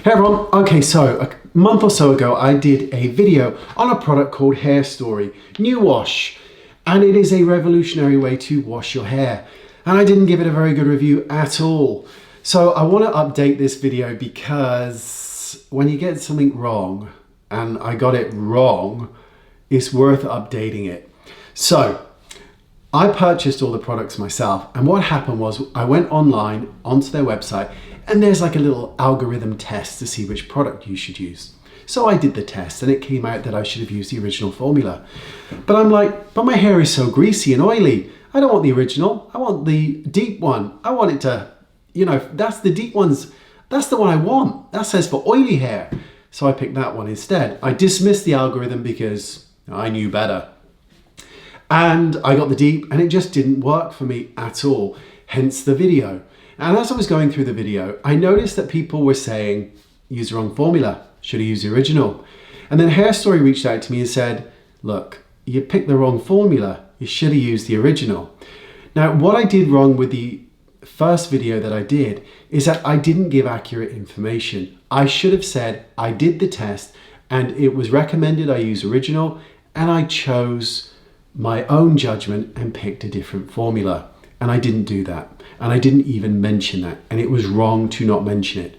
Hey everyone, okay, so a month or so ago I did a video on a product called Hairstory New Wash, and it is a revolutionary way to wash your hair, and I didn't give it a very good review at all. So I want to update this video because when you get something wrong, and I got it wrong, it's worth updating it. So I purchased all the products myself, and what happened was I went online onto their website and there's like a little algorithm test to see which product you should use. So I did the test and it came out that I should have used the original formula. But I'm like, but my hair is so greasy and oily. I don't want the original, I want the deep one. I want it to, that's the deep ones. That's the one I want. That says for oily hair. So I picked that one instead. I dismissed the algorithm because I knew better. And I got the deep and it just didn't work for me at all, hence the video. And as I was going through the video, I noticed that people were saying, use the wrong formula, should have used the original. And then Hairstory reached out to me and said, look, you picked the wrong formula, you should have used the original. Now, what I did wrong with the first video that I did is that I didn't give accurate information. I should have said I did the test and it was recommended I use original, and I chose my own judgment and picked a different formula. And I didn't do that. And I didn't even mention that. And it was wrong to not mention it.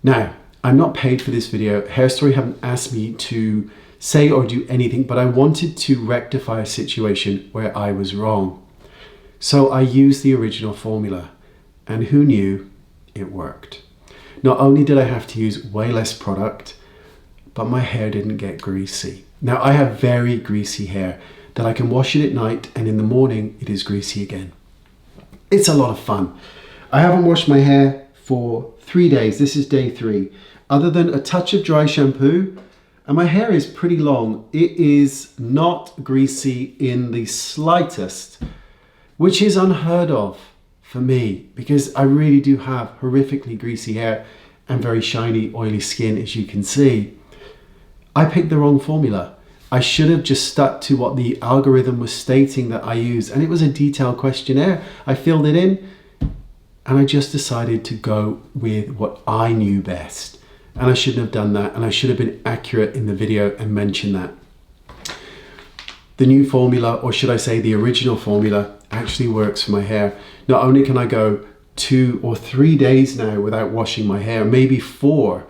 Now, I'm not paid for this video. Hairstory haven't asked me to say or do anything, but I wanted to rectify a situation where I was wrong. So I used the original formula, and who knew, it worked. Not only did I have to use way less product, but my hair didn't get greasy. Now, I have very greasy hair that I can wash it at night, and in the morning it is greasy again. It's a lot of fun. I haven't washed my hair for 3 days. This is day 3. Other than a touch of dry shampoo, and my hair is pretty long. It is not greasy in the slightest, which is unheard of for me because I really do have horrifically greasy hair and very shiny, oily skin, as you can see. I picked the wrong formula. I should have just stuck to what the algorithm was stating that I use, and it was a detailed questionnaire. I filled it in and I just decided to go with what I knew best, and I shouldn't have done that, and I should have been accurate in the video and mentioned that. The new formula, or should I say the original formula, actually works for my hair. Not only can I go 2 or 3 days now without washing my hair, maybe 4,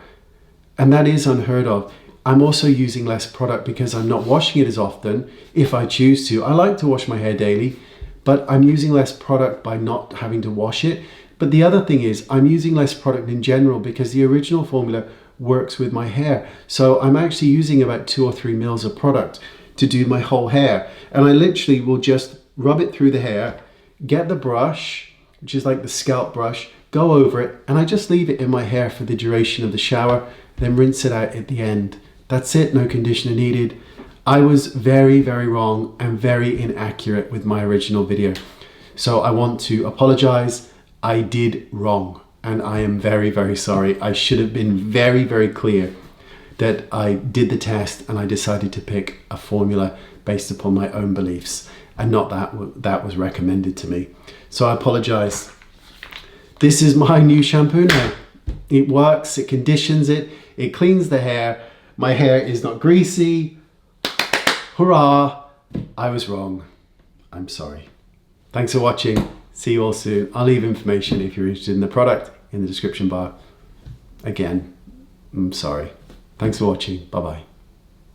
and that is unheard of. I'm also using less product because I'm not washing it as often if I choose to. I like to wash my hair daily, but I'm using less product by not having to wash it. But the other thing is I'm using less product in general because the original formula works with my hair. So I'm actually using about 2 or 3 mils of product to do my whole hair. And I literally will just rub it through the hair, get the brush, which is like the scalp brush, go over it, and I just leave it in my hair for the duration of the shower, then rinse it out at the end. That's it, no conditioner needed. I was very, very wrong and very inaccurate with my original video. So I want to apologize. I did wrong and I am very, very sorry. I should have been very, very clear that I did the test and I decided to pick a formula based upon my own beliefs and not that was recommended to me. So I apologize. This is my new shampoo now. It works, it conditions it, it cleans the hair. My hair is not greasy. Hurrah! I was wrong. I'm sorry. Thanks for watching. See you all soon. I'll leave information if you're interested in the product in the description bar. Again, I'm sorry. Thanks for watching. Bye-bye.